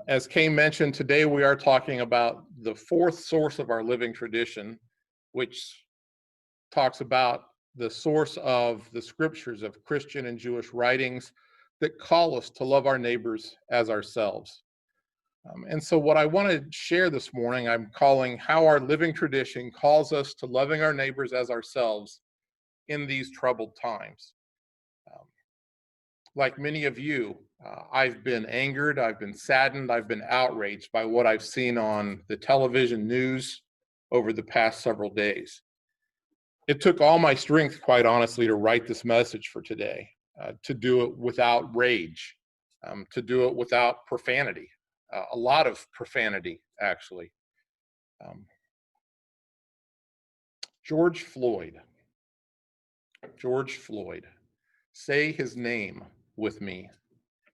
As Kay mentioned, today we are talking about the fourth source of our living tradition, which talks about the source of the scriptures of Christian and Jewish writings that call us to love our neighbors as ourselves. And so what I want to share this morning, I'm calling how our living tradition calls us to loving our neighbors as ourselves in these troubled times. Like many of you, I've been angered, I've been saddened, I've been outraged by what I've seen on the television news over the past several days. It took all my strength, quite honestly, to write this message for today, to do it without rage, to do it without profanity, a lot of profanity, actually. George Floyd. Say his name with me.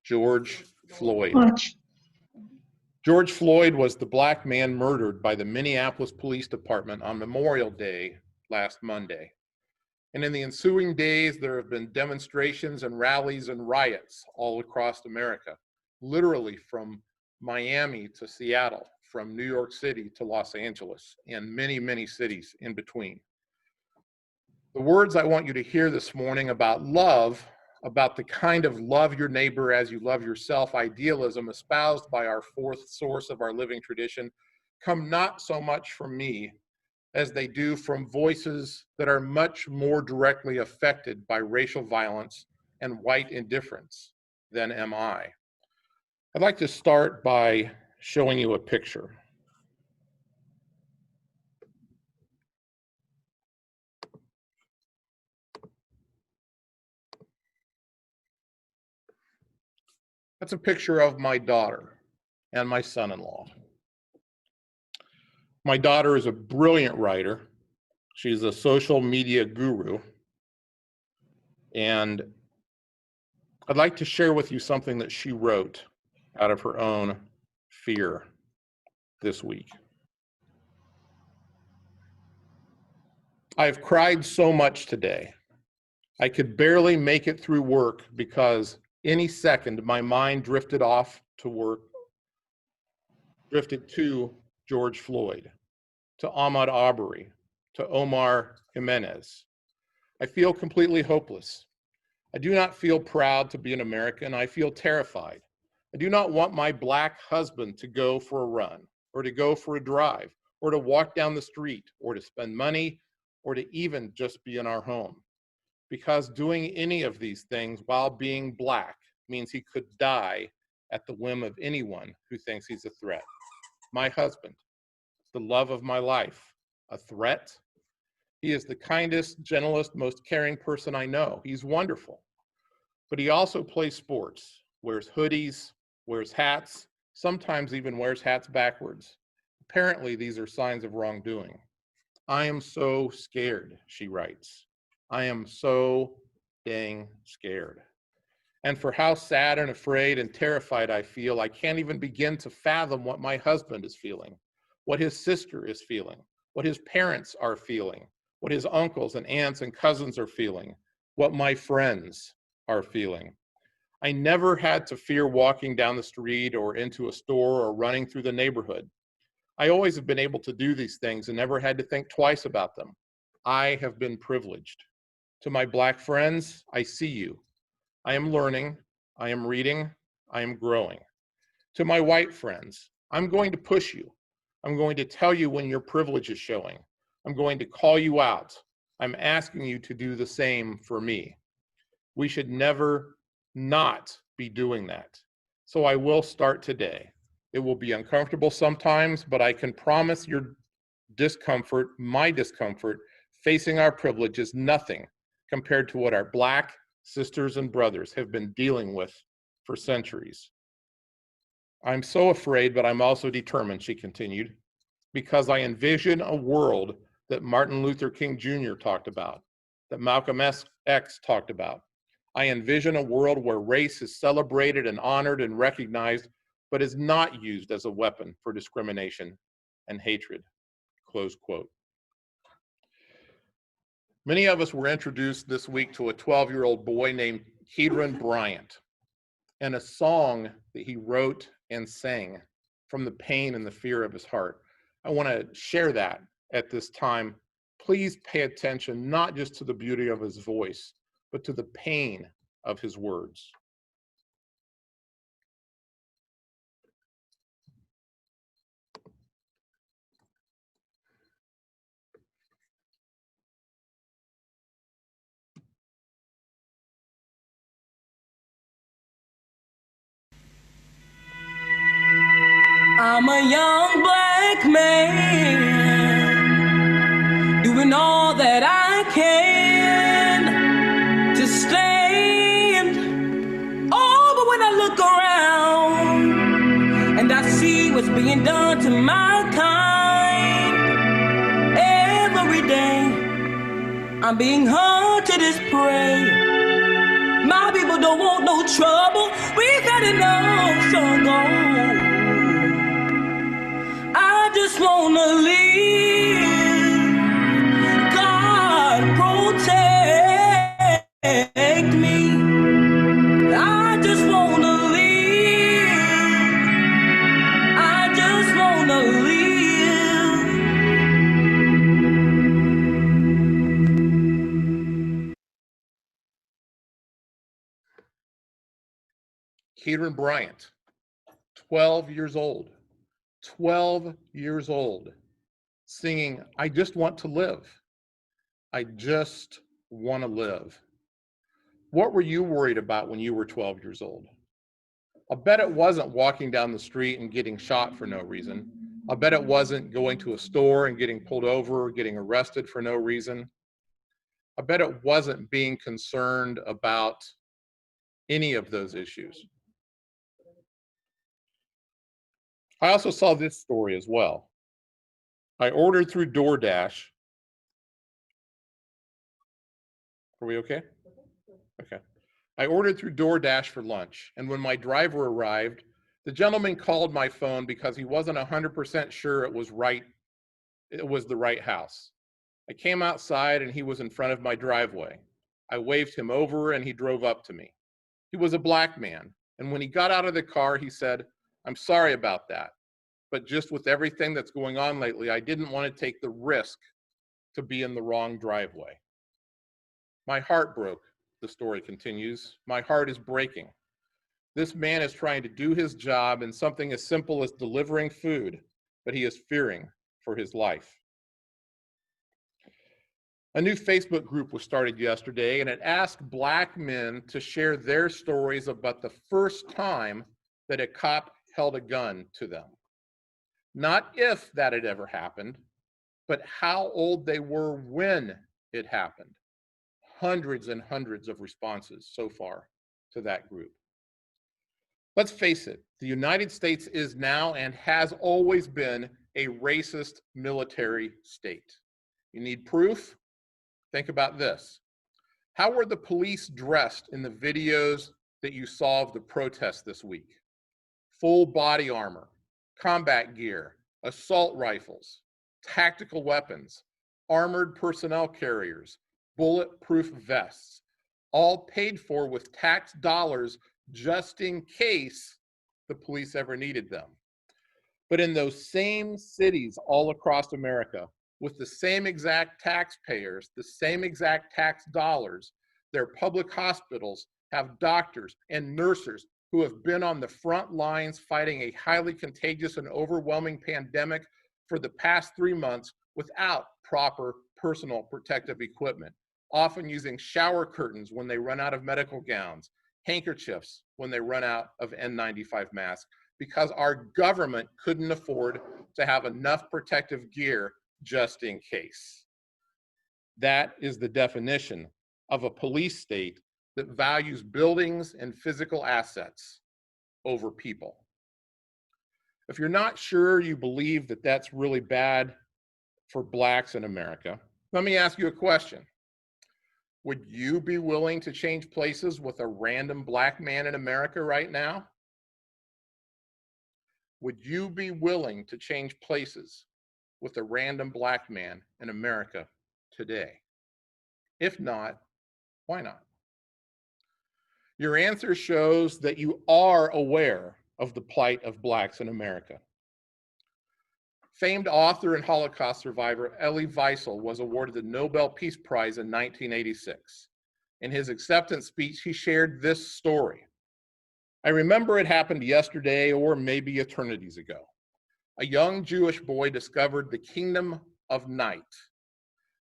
George Floyd. George Floyd was the black man murdered by the Minneapolis Police Department on Memorial Day last Monday. And in the ensuing days, there have been demonstrations and rallies and riots all across America, literally from Miami to Seattle, from New York City to Los Angeles, and many, many cities in between. The words I want you to hear this morning about love, about the kind of love your neighbor as you love yourself idealism espoused by our fourth source of our living tradition, come not so much from me as they do from voices that are much more directly affected by racial violence and white indifference than am I. I'd like to start by showing you a picture. That's a picture of my daughter and my son-in-law. My daughter is a brilliant writer. She's a social media guru. And I'd like to share with you something that she wrote out of her own fear this week. I've cried so much today. I could barely make it through work because any second my mind drifted off to work, drifted to George Floyd, to Ahmaud Arbery, to Omar Jimenez. I feel completely hopeless. I do not feel proud to be an American. I feel terrified. I do not want my black husband to go for a run, or to go for a drive, or to walk down the street, or to spend money, or to even just be in our home. Because doing any of these things while being black means he could die at the whim of anyone who thinks he's a threat. My husband, the love of my life, a threat? He is the kindest, gentlest, most caring person I know. He's wonderful. But he also plays sports, wears hoodies, wears hats, sometimes even wears hats backwards. Apparently, these are signs of wrongdoing. I am so scared, she writes. I am so dang scared. And for how sad and afraid and terrified I feel, I can't even begin to fathom what my husband is feeling, what his sister is feeling, what his parents are feeling, what his uncles and aunts and cousins are feeling, what my friends are feeling. I never had to fear walking down the street or into a store or running through the neighborhood. I always have been able to do these things and never had to think twice about them. I have been privileged. To my black friends, I see you. I am learning, I am reading, I am growing. To my white friends, I'm going to push you. I'm going to tell you when your privilege is showing. I'm going to call you out. I'm asking you to do the same for me. We should never not be doing that. So I will start today. It will be uncomfortable sometimes, but I can promise your discomfort, my discomfort, facing our privilege is nothing compared to what our black sisters and brothers have been dealing with for centuries. I'm so afraid, but I'm also determined, she continued, because I envision a world that Martin Luther King Jr. talked about, that Malcolm X talked about. I envision a world where race is celebrated and honored and recognized, but is not used as a weapon for discrimination and hatred, close quote. Many of us were introduced this week to a 12-year-old boy named Keedron Bryant and a song that he wrote and sang from the pain and the fear of his heart. I want to share that at this time. Please pay attention not just to the beauty of his voice, but to the pain of his words. I'm a young black man doing all that I can to stand. Oh, but when I look around and I see what's being done to my kind, every day I'm being hunted as prey. My people don't want no trouble. We've had enough struggle. I just wanna live. God protect me. I just wanna live. I just wanna live. Keaton Bryant, 12 years old. 12 years old, singing, I just want to live. I just want to live. What were you worried about when you were 12 years old? I'll bet it wasn't walking down the street and getting shot for no reason. I'll bet it wasn't going to a store and getting pulled over or getting arrested for no reason. I bet it wasn't being concerned about any of those issues. I also saw this story as well. I ordered through DoorDash. Are we okay? Okay. I ordered through DoorDash for lunch, and when my driver arrived, the gentleman called my phone because he wasn't 100% sure it was the right house. I came outside and he was in front of my driveway. I waved him over and he drove up to me. He was a black man, and when he got out of the car, he said, I'm sorry about that, but just with everything that's going on lately, I didn't want to take the risk to be in the wrong driveway. My heart broke, the story continues. My heart is breaking. This man is trying to do his job in something as simple as delivering food, but he is fearing for his life. A new Facebook group was started yesterday, and it asked Black men to share their stories about the first time that a cop held a gun to them. Not if that had ever happened, but how old they were when it happened. Hundreds and hundreds of responses so far to that group. Let's face it, the United States is now and has always been a racist military state. You need proof? Think about this. How were the police dressed in the videos that you saw of the protests this week? Full body armor, combat gear, assault rifles, tactical weapons, armored personnel carriers, bulletproof vests, all paid for with tax dollars just in case the police ever needed them. But in those same cities all across America, with the same exact taxpayers, the same exact tax dollars, their public hospitals have doctors and nurses who have been on the front lines fighting a highly contagious and overwhelming pandemic for the past 3 months without proper personal protective equipment, often using shower curtains when they run out of medical gowns, handkerchiefs when they run out of N95 masks, because our government couldn't afford to have enough protective gear just in case. That is the definition of a police state that values buildings and physical assets over people. If you're not sure you believe that that's really bad for Blacks in America, let me ask you a question. Would you be willing to change places with a random Black man in America right now? Would you be willing to change places with a random Black man in America today? If not, why not? Your answer shows that you are aware of the plight of Blacks in America. Famed author and Holocaust survivor Elie Wiesel was awarded the Nobel Peace Prize in 1986. In his acceptance speech, he shared this story. I remember it happened yesterday or maybe eternities ago. A young Jewish boy discovered the kingdom of night.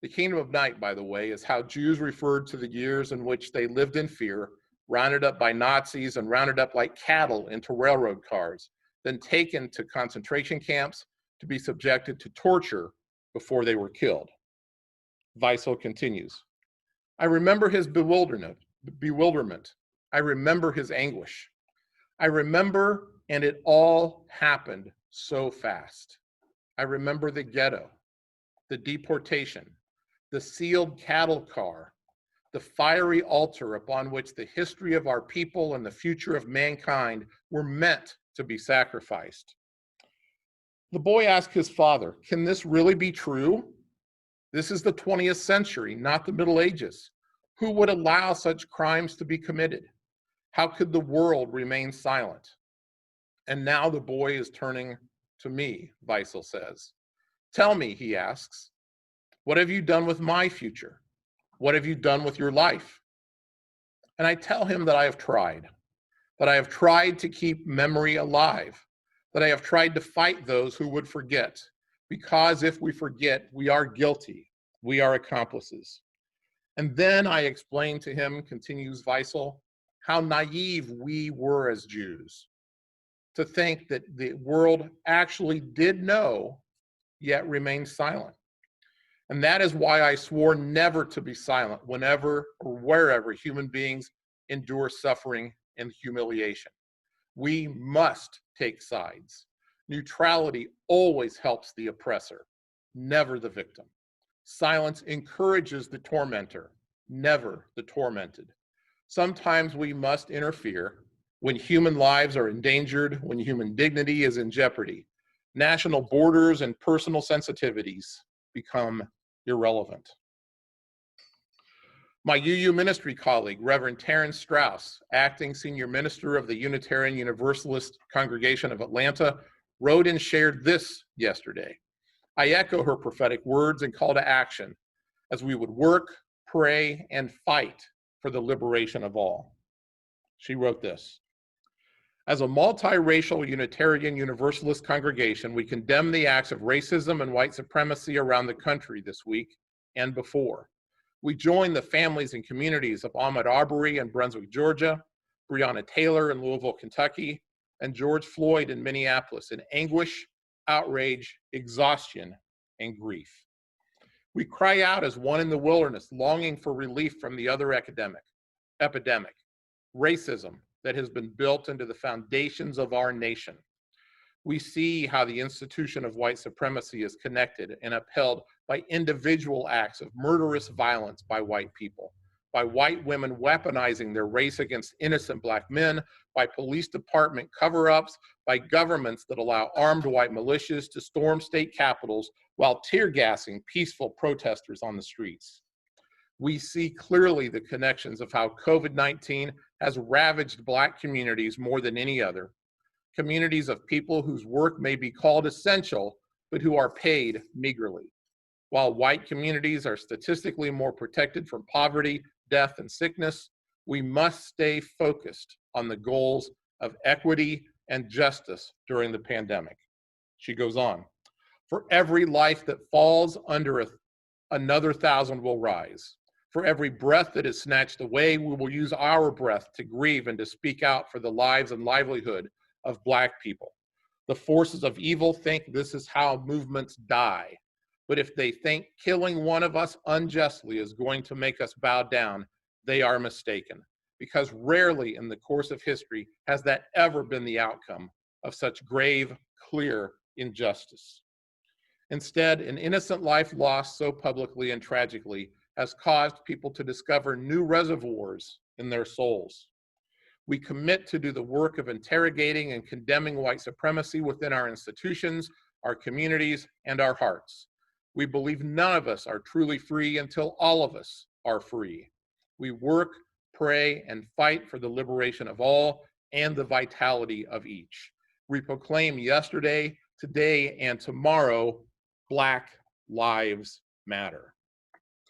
The kingdom of night, by the way, is how Jews referred to the years in which they lived in fear, rounded up by Nazis and rounded up like cattle into railroad cars, then taken to concentration camps to be subjected to torture before they were killed. Wiesel continues, I remember his bewilderment. I remember his anguish. I remember, and it all happened so fast. I remember the ghetto, the deportation, the sealed cattle car, the fiery altar upon which the history of our people and the future of mankind were meant to be sacrificed. The boy asked his father, can this really be true? This is the 20th century, not the Middle Ages. Who would allow such crimes to be committed? How could the world remain silent? And now the boy is turning to me, Wiesel says. Tell me, he asks, what have you done with my future? What have you done with your life? And I tell him that I have tried to keep memory alive, that I have tried to fight those who would forget, because if we forget, we are guilty, we are accomplices. And then I explain to him, continues Wiesel, how naive we were as Jews to think that the world actually did know, yet remained silent. And that is why I swore never to be silent whenever or wherever human beings endure suffering and humiliation. We must take sides. Neutrality always helps the oppressor, never the victim. Silence encourages the tormentor, never the tormented. Sometimes we must interfere when human lives are endangered, when human dignity is in jeopardy. National borders and personal sensitivities become irrelevant. My UU ministry colleague, Reverend Terrence Strauss, acting senior minister of the Unitarian Universalist Congregation of Atlanta, wrote and shared this yesterday. I echo her prophetic words and call to action as we would work, pray, and fight for the liberation of all. She wrote this. As a multiracial Unitarian Universalist congregation, we condemn the acts of racism and white supremacy around the country this week and before. We join the families and communities of Ahmaud Arbery in Brunswick, Georgia, Breonna Taylor in Louisville, Kentucky, and George Floyd in Minneapolis in anguish, outrage, exhaustion, and grief. We cry out as one in the wilderness, longing for relief from the other epidemic, racism that has been built into the foundations of our nation. We see how the institution of white supremacy is connected and upheld by individual acts of murderous violence by white people, by white women weaponizing their race against innocent Black men, by police department cover-ups, by governments that allow armed white militias to storm state capitals while tear gassing peaceful protesters on the streets. We see clearly the connections of how COVID-19 has ravaged Black communities more than any other, communities of people whose work may be called essential, but who are paid meagerly. While white communities are statistically more protected from poverty, death, and sickness, we must stay focused on the goals of equity and justice during the pandemic. She goes on, for every life that falls under another 1,000 will rise. For every breath that is snatched away, we will use our breath to grieve and to speak out for the lives and livelihood of Black people. The forces of evil think this is how movements die. But if they think killing one of us unjustly is going to make us bow down, they are mistaken, because rarely in the course of history has that ever been the outcome of such grave, clear injustice. Instead, an innocent life lost so publicly and tragically has caused people to discover new reservoirs in their souls. We commit to do the work of interrogating and condemning white supremacy within our institutions, our communities, and our hearts. We believe none of us are truly free until all of us are free. We work, pray, and fight for the liberation of all, and the vitality of each. We proclaim yesterday, today, and tomorrow, Black Lives Matter.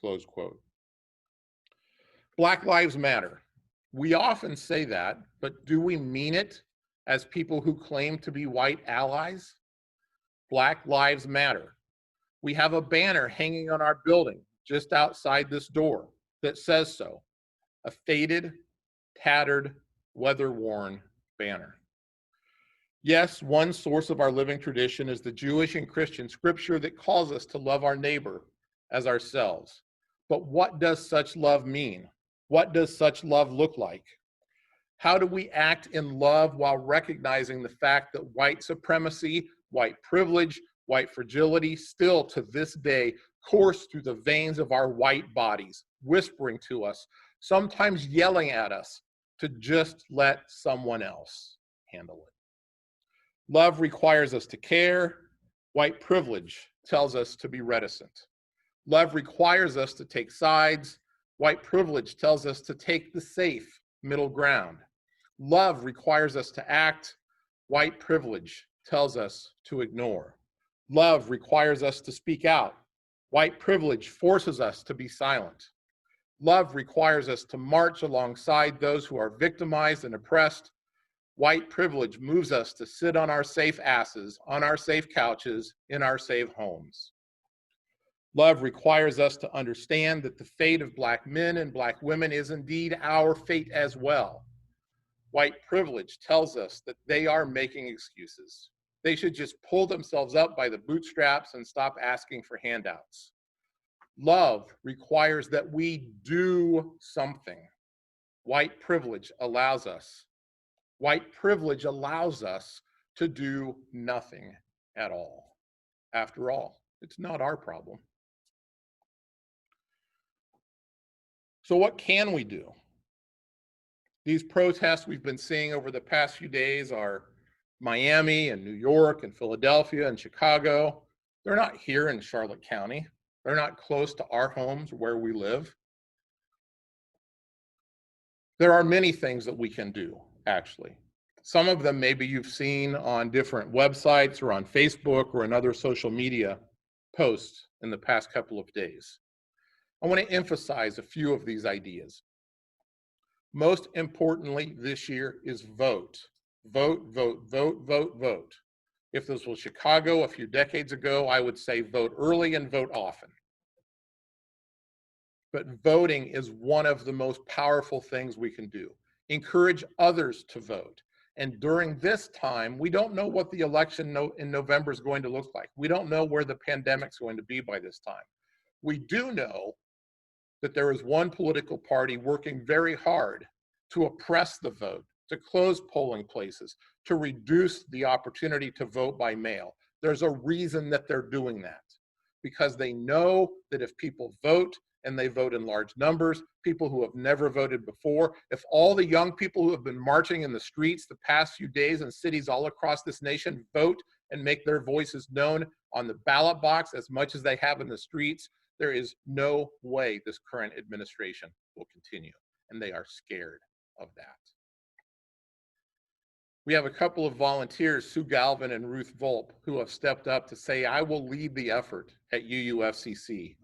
Close quote. Black Lives Matter. We often say that, but do we mean it as people who claim to be white allies? Black Lives Matter. We have a banner hanging on our building just outside this door that says so. A faded, tattered, weather-worn banner. Yes, one source of our living tradition is the Jewish and Christian scripture that calls us to love our neighbor as ourselves. But what does such love mean? What does such love look like? How do we act in love while recognizing the fact that white supremacy, white privilege, white fragility still to this day course through the veins of our white bodies, whispering to us, sometimes yelling at us to just let someone else handle it? Love requires us to care. White privilege tells us to be reticent. Love requires us to take sides. White privilege tells us to take the safe middle ground. Love requires us to act. White privilege tells us to ignore. Love requires us to speak out. White privilege forces us to be silent. Love requires us to march alongside those who are victimized and oppressed. White privilege moves us to sit on our safe asses, on our safe couches, in our safe homes. Love requires us to understand that the fate of Black men and Black women is indeed our fate as well. White privilege tells us that they are making excuses. They should just pull themselves up by the bootstraps and stop asking for handouts. Love requires that we do something. White privilege allows us. White privilege allows us to do nothing at all. After all, it's not our problem. So what can we do? These protests we've been seeing over the past few days are Miami and New York and Philadelphia and Chicago. They're not here in Charlotte County. They're not close to our homes where we live. There are many things that we can do, actually. Some of them maybe you've seen on different websites or on Facebook or in other social media posts in the past couple of days. I want to emphasize a few of these ideas. Most importantly this year is vote. Vote, vote, vote, vote, vote. If this was Chicago a few decades ago, I would say vote early and vote often. But voting is one of the most powerful things we can do. Encourage others to vote. And during this time, we don't know what the election in November is going to look like. We don't know where the pandemic's going to be by this time. We do know that there is one political party working very hard to oppress the vote, to close polling places, to reduce the opportunity to vote by mail. There's a reason that they're doing that, because they know that if people vote and they vote in large numbers, people who have never voted before, if all the young people who have been marching in the streets the past few days in cities all across this nation vote and make their voices known on the ballot box as much as they have in the streets, there is no way this current administration will continue, and they are scared of that. We have a couple of volunteers, Sue Galvin and Ruth Volpe, who have stepped up to say, I will lead the effort at UUFCC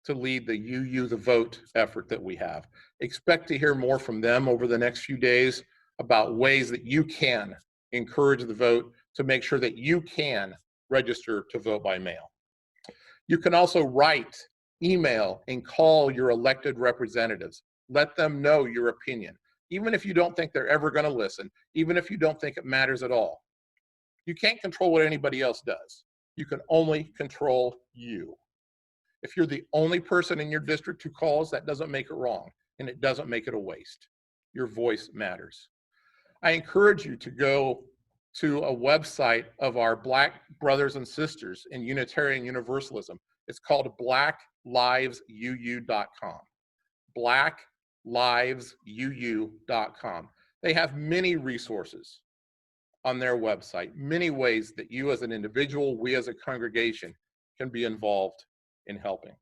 to lead the UU the Vote effort that we have. Expect to hear more from them over the next few days about ways that you can encourage the vote to make sure that you can register to vote by mail. You can also write, email, and call your elected representatives. Let them know your opinion. Even if you don't think they're ever going to listen, even if you don't think it matters at all. You can't control what anybody else does. You can only control you. If you're the only person in your district who calls, that doesn't make it wrong, and it doesn't make it a waste. Your voice matters. I encourage you to go to a website of our Black brothers and sisters in Unitarian Universalism. It's called blacklivesuu.com. blacklivesuu.com. They have many resources on their website, many ways that you as an individual, we as a congregation can be involved in helping.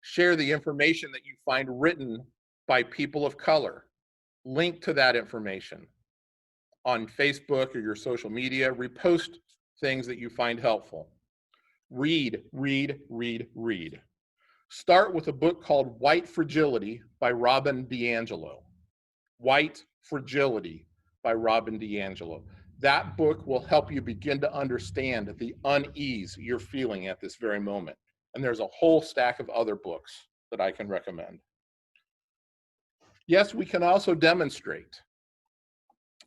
Share the information that you find written by people of color. Link to that information. on Facebook or your social media. Repost things that you find helpful. Read, read, read, read. Start with a book called White Fragility by Robin DiAngelo. White Fragility by Robin DiAngelo. That book will help you begin to understand the unease you're feeling at this very moment. And there's a whole stack of other books that I can recommend. Yes, we can also demonstrate.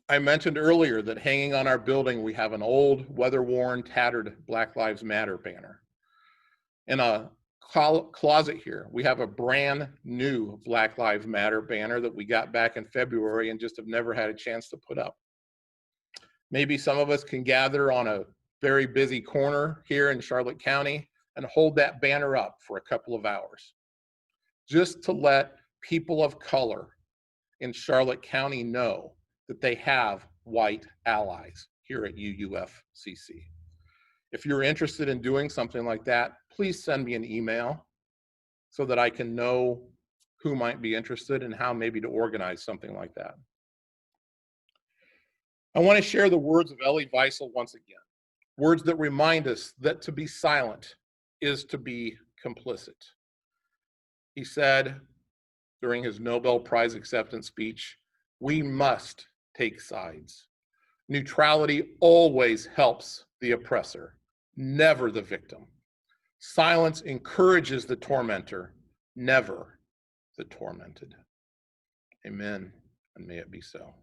I mentioned earlier that hanging on our building, we have an old, weather-worn, tattered Black Lives Matter banner. In a closet here, we have a brand new Black Lives Matter banner that we got back in February and just have never had a chance to put up. Maybe some of us can gather on a very busy corner here in Charlotte County and hold that banner up for a couple of hours, just to let people of color in Charlotte County know that they have white allies here at UUFCC. If you're interested in doing something like that, please send me an email so that I can know who might be interested and how maybe to organize something like that. I want to share the words of Elie Wiesel once again, words that remind us that to be silent is to be complicit. He said during his Nobel Prize acceptance speech, "We must take sides. Neutrality always helps the oppressor, never the victim. Silence encourages the tormentor, never the tormented." Amen, and may it be so.